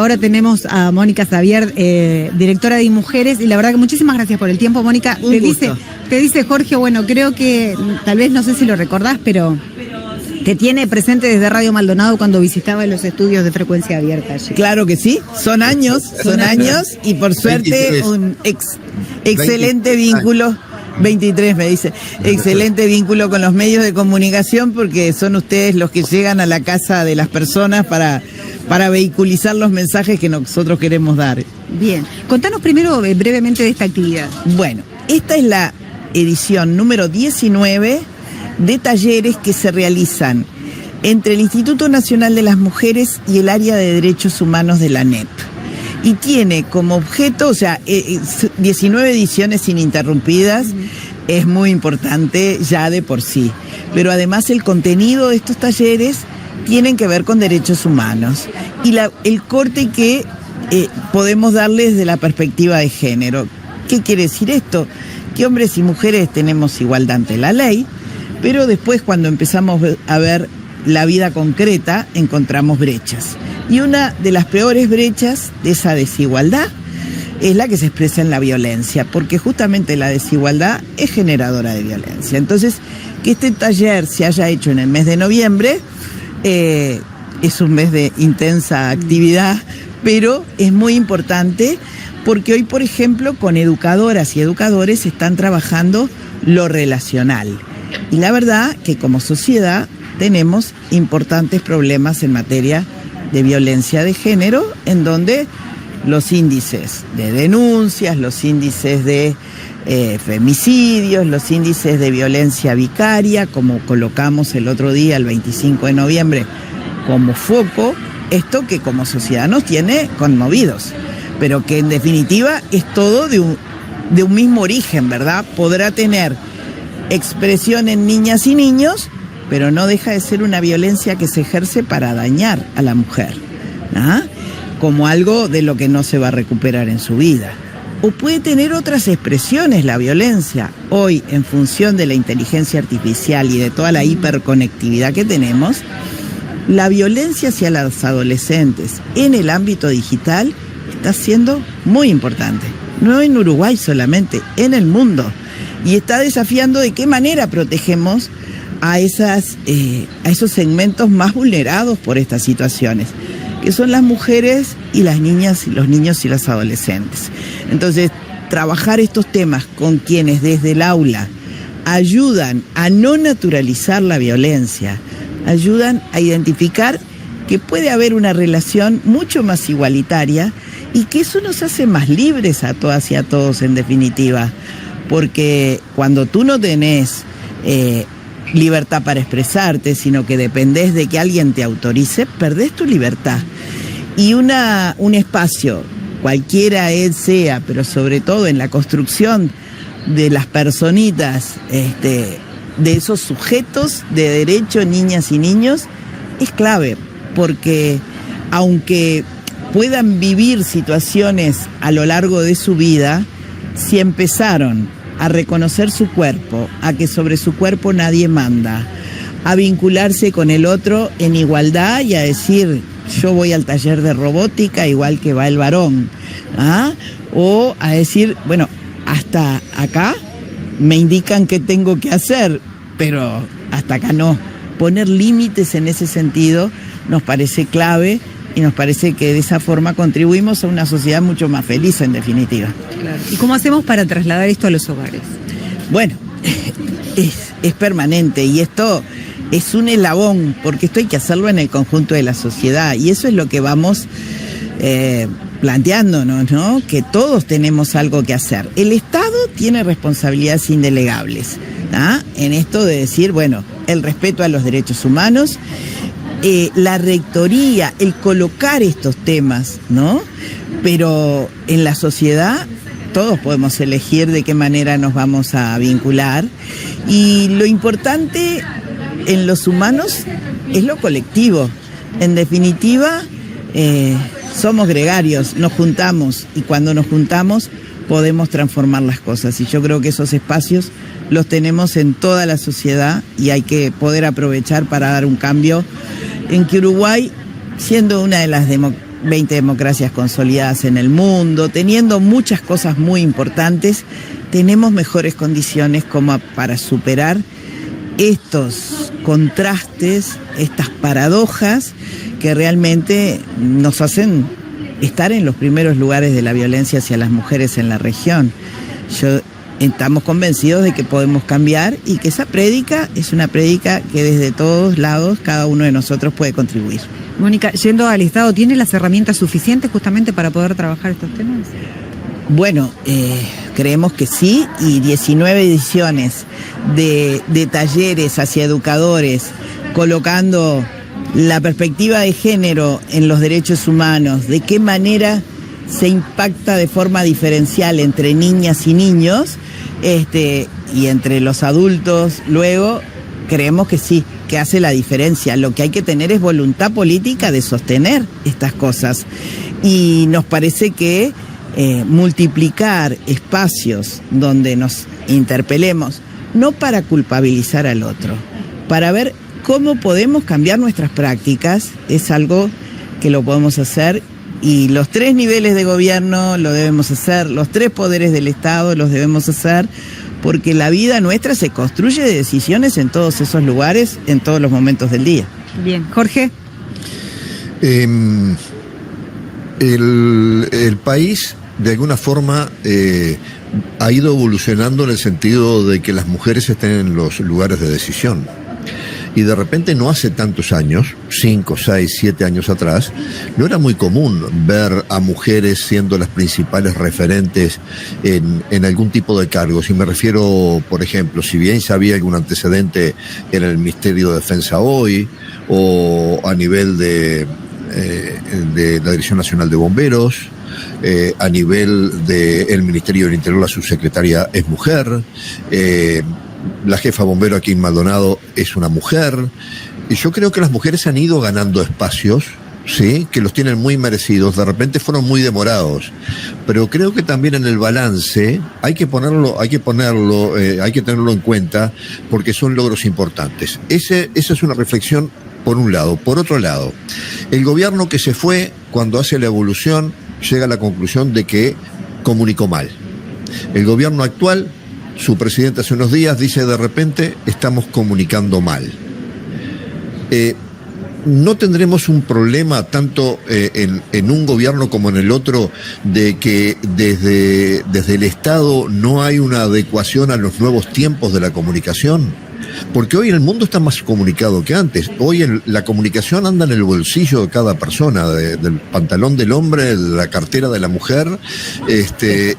ahora tenemos a Mónica Xavier, directora de Mujeres, y la verdad que muchísimas gracias por el tiempo, Mónica. Te dice Jorge, bueno, creo que, tal vez no sé si lo recordás, pero te tiene presente desde Radio Maldonado cuando visitaba los estudios de Frecuencia Abierta allí. Claro que sí, son años, y por suerte 23. Un excelente vínculo. 23 me dice, excelente vínculo con los medios de comunicación, porque son ustedes los que llegan a la casa de las personas para vehiculizar los mensajes que nosotros queremos dar. Bien, contanos primero brevemente de esta actividad. Bueno, esta es la edición número 19 de talleres que se realizan entre el Instituto Nacional de las Mujeres y el área de Derechos Humanos de la ANEP. Y tiene como objeto, 19 ediciones ininterrumpidas, es muy importante ya de por sí. Pero además el contenido de estos talleres tienen que ver con derechos humanos. Y el corte que podemos darles desde la perspectiva de género. ¿Qué quiere decir esto? Que hombres y mujeres tenemos igualdad ante la ley, pero después cuando empezamos a ver la vida concreta encontramos brechas. Y una de las peores brechas de esa desigualdad es la que se expresa en la violencia, porque justamente la desigualdad es generadora de violencia. Entonces, que este taller se haya hecho en el mes de noviembre, es un mes de intensa actividad, pero es muy importante porque hoy, por ejemplo, con educadoras y educadores están trabajando lo relacional. Y la verdad que como sociedad tenemos importantes problemas en materia de violencia de género, en donde los índices de denuncias, los índices de femicidios, los índices de violencia vicaria, como colocamos el otro día, el 25 de noviembre, como foco, esto que como sociedad nos tiene conmovidos, pero que en definitiva es todo de un mismo origen, ¿verdad? Podrá tener expresión en niñas y niños, pero no deja de ser una violencia que se ejerce para dañar a la mujer, ¿ah? Como algo de lo que no se va a recuperar en su vida. O puede tener otras expresiones la violencia. Hoy, en función de la inteligencia artificial y de toda la hiperconectividad que tenemos, la violencia hacia las adolescentes en el ámbito digital está siendo muy importante. No en Uruguay solamente, en el mundo. Y está desafiando de qué manera protegemos a esos segmentos más vulnerados por estas situaciones, que son las mujeres y las niñas, y los niños y las adolescentes. Entonces, trabajar estos temas con quienes desde el aula ayudan a no naturalizar la violencia, ayudan a identificar que puede haber una relación mucho más igualitaria y que eso nos hace más libres a todas y a todos en definitiva, porque cuando tú no tenés libertad para expresarte, sino que dependés de que alguien te autorice, perdés tu libertad. Y un espacio, cualquiera él sea, pero sobre todo en la construcción de las personitas, de esos sujetos de derecho, niñas y niños, es clave, porque aunque puedan vivir situaciones a lo largo de su vida, si empezaron a reconocer su cuerpo, a que sobre su cuerpo nadie manda, a vincularse con el otro en igualdad y a decir, yo voy al taller de robótica igual que va el varón, ¿ah? O a decir, bueno, hasta acá me indican qué tengo que hacer, pero hasta acá no. Poner límites en ese sentido nos parece clave y nos parece que de esa forma contribuimos a una sociedad mucho más feliz, en definitiva. Claro. ¿Y cómo hacemos para trasladar esto a los hogares? Bueno, es permanente y esto es un eslabón, porque esto hay que hacerlo en el conjunto de la sociedad y eso es lo que vamos planteándonos, ¿no? Que todos tenemos algo que hacer. El Estado tiene responsabilidades indelegables, ¿ah? En esto de decir, bueno, el respeto a los derechos humanos, la rectoría, el colocar estos temas, ¿no? Pero en la sociedad todos podemos elegir de qué manera nos vamos a vincular y lo importante en los humanos es lo colectivo. En definitiva, somos gregarios, nos juntamos y cuando nos juntamos podemos transformar las cosas y yo creo que esos espacios los tenemos en toda la sociedad y hay que poder aprovechar para dar un cambio en que Uruguay, siendo una de las 20 democracias consolidadas en el mundo, teniendo muchas cosas muy importantes, tenemos mejores condiciones como para superar estos contrastes, estas paradojas que realmente nos hacen estar en los primeros lugares de la violencia hacia las mujeres en la región. Estamos convencidos de que podemos cambiar y que esa prédica es una prédica que desde todos lados cada uno de nosotros puede contribuir. Mónica, yendo al Estado, ¿tiene las herramientas suficientes justamente para poder trabajar estos temas? Bueno, creemos que sí, y 19 ediciones de talleres hacia educadores, colocando la perspectiva de género en los derechos humanos, de qué manera se impacta de forma diferencial entre niñas y niños, y entre los adultos, luego creemos que sí, que hace la diferencia. Lo que hay que tener es voluntad política de sostener estas cosas. Y nos parece que multiplicar espacios donde nos interpelemos, no para culpabilizar al otro, para ver cómo podemos cambiar nuestras prácticas, es algo que lo podemos hacer. Y los 3 niveles de gobierno lo debemos hacer, los 3 poderes del Estado los debemos hacer, porque la vida nuestra se construye de decisiones en todos esos lugares, en todos los momentos del día. Bien, Jorge. El país, de alguna forma, ha ido evolucionando en el sentido de que las mujeres estén en los lugares de decisión. Y de repente no hace tantos años, 5, 6, 7 años atrás, no era muy común ver a mujeres siendo las principales referentes en algún tipo de cargos. Y me refiero, por ejemplo, si bien ya había algún antecedente en el Ministerio de Defensa hoy, o a nivel de la Dirección Nacional de Bomberos, a nivel del Ministerio del Interior, la subsecretaria es mujer, la jefa bombero aquí en Maldonado es una mujer, y yo creo que las mujeres han ido ganando espacios, sí, que los tienen muy merecidos. De repente fueron muy demorados, pero creo que también en el balance hay que tenerlo en cuenta, porque son logros importantes. Esa es una reflexión por un lado. Por otro lado, el gobierno que se fue, cuando hace la evolución, llega a la conclusión de que comunicó mal. El gobierno actual, su presidente hace unos días dice, de repente estamos comunicando mal. ¿No tendremos un problema tanto en un gobierno como en el otro, de que desde el Estado no hay una adecuación a los nuevos tiempos de la comunicación? Porque hoy el mundo está más comunicado que antes. Hoy la comunicación anda en el bolsillo de cada persona, del pantalón del hombre, de la cartera de la mujer,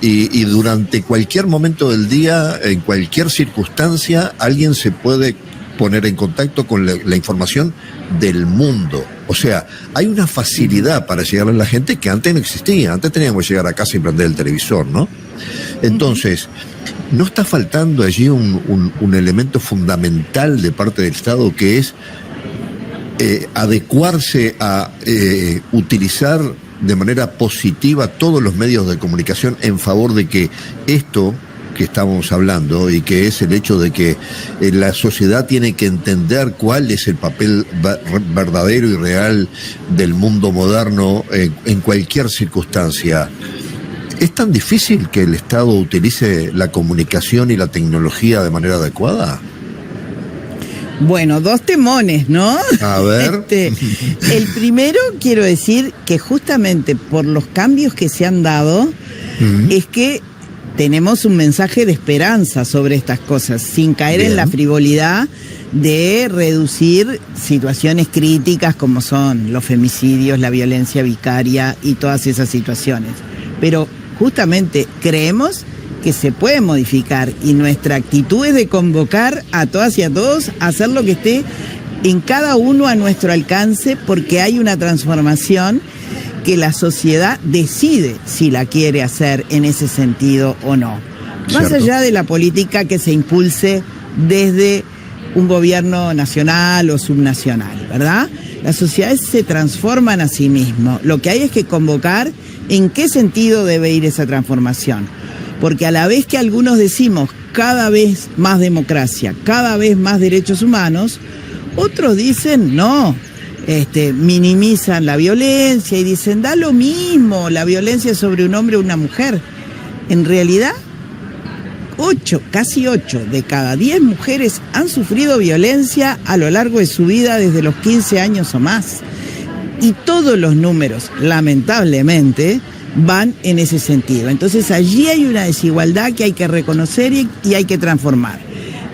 y durante cualquier momento del día, en cualquier circunstancia, alguien se puede poner en contacto con la información del mundo. O sea, hay una facilidad para llegar a la gente que antes no existía. Antes teníamos que llegar a casa y prender el televisor, ¿no? Entonces, ¿no está faltando allí un elemento fundamental de parte del Estado, que es adecuarse a utilizar de manera positiva todos los medios de comunicación en favor de que esto que estamos hablando, y que es el hecho de que la sociedad tiene que entender cuál es el papel verdadero y real del mundo moderno en cualquier circunstancia? ¿Es tan difícil que el Estado utilice la comunicación y la tecnología de manera adecuada? Bueno, 2 temones, ¿no? A ver. El primero, quiero decir que justamente por los cambios que se han dado, es que tenemos un mensaje de esperanza sobre estas cosas, sin caer en la frivolidad de reducir situaciones críticas como son los femicidios, la violencia vicaria y todas esas situaciones. Pero justamente creemos que se puede modificar, y nuestra actitud es de convocar a todas y a todos a hacer lo que esté en cada uno a nuestro alcance, porque hay una transformación que la sociedad decide si la quiere hacer en ese sentido o no. Más allá de la política que se impulse desde un gobierno nacional o subnacional, ¿verdad? Las sociedades se transforman a sí mismas. Lo que hay es que convocar en qué sentido debe ir esa transformación. Porque a la vez que algunos decimos cada vez más democracia, cada vez más derechos humanos, otros dicen no. minimizan la violencia y dicen, da lo mismo la violencia sobre un hombre o una mujer. En realidad, casi 8 de cada 10 mujeres han sufrido violencia a lo largo de su vida desde los 15 años o más. Y todos los números, lamentablemente, van en ese sentido. Entonces allí hay una desigualdad que hay que reconocer y hay que transformar.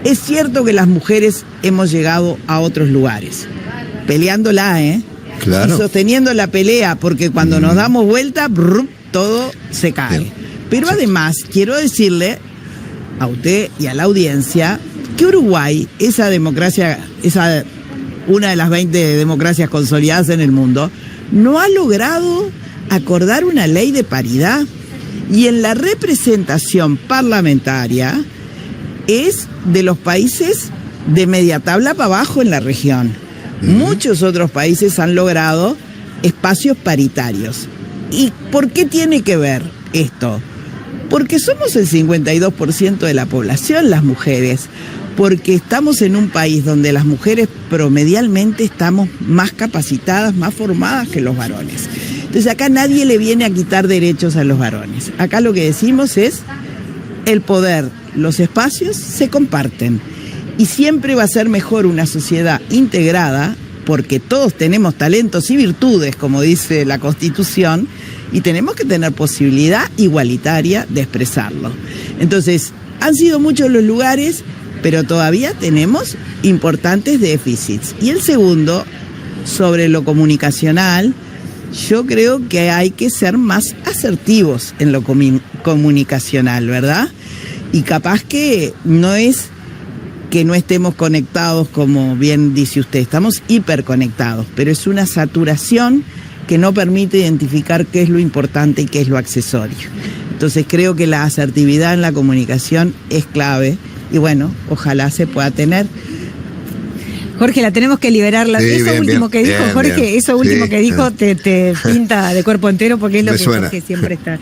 Es cierto que las mujeres hemos llegado a otros lugares, peleándola, Claro. y sosteniendo la pelea, porque cuando nos damos vuelta, todo se cae. Bien. Pero Sí. además, quiero decirle a usted y a la audiencia que Uruguay, esa democracia, una de las 20 democracias consolidadas en el mundo, no ha logrado acordar una ley de paridad. Y en la representación parlamentaria es de los países de media tabla para abajo en la región. Muchos otros países han logrado espacios paritarios. ¿Y por qué tiene que ver esto? Porque somos el 52% de la población, las mujeres, porque estamos en un país donde las mujeres promedialmente estamos más capacitadas, más formadas que los varones. Entonces acá nadie le viene a quitar derechos a los varones. Acá lo que decimos es el poder, los espacios se comparten. Y siempre va a ser mejor una sociedad integrada, porque todos tenemos talentos y virtudes, como dice la Constitución, y tenemos que tener posibilidad igualitaria de expresarlo. Entonces, han sido muchos los lugares, pero todavía tenemos importantes déficits. Y el segundo, sobre lo comunicacional, yo creo que hay que ser más asertivos en lo comunicacional, ¿verdad? Y capaz que no es que no estemos conectados, como bien dice usted, estamos hiperconectados, pero es una saturación que no permite identificar qué es lo importante y qué es lo accesorio. Entonces creo que la asertividad en la comunicación es clave y bueno, ojalá se pueda tener. Jorge, la tenemos que liberar. Sí, Eso bien, último bien, que dijo bien, Jorge, bien. eso último Sí, que dijo te pinta de cuerpo entero, porque es lo Me que suena. Jorge siempre está.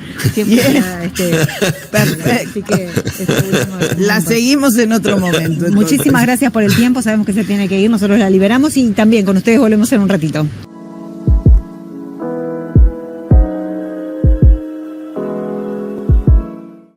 Perfecto. Así que eso último es muy La importante. seguimos en otro momento. Muchísimas gracias por el tiempo, sabemos que se tiene que ir, nosotros la liberamos y también con ustedes volvemos en un ratito.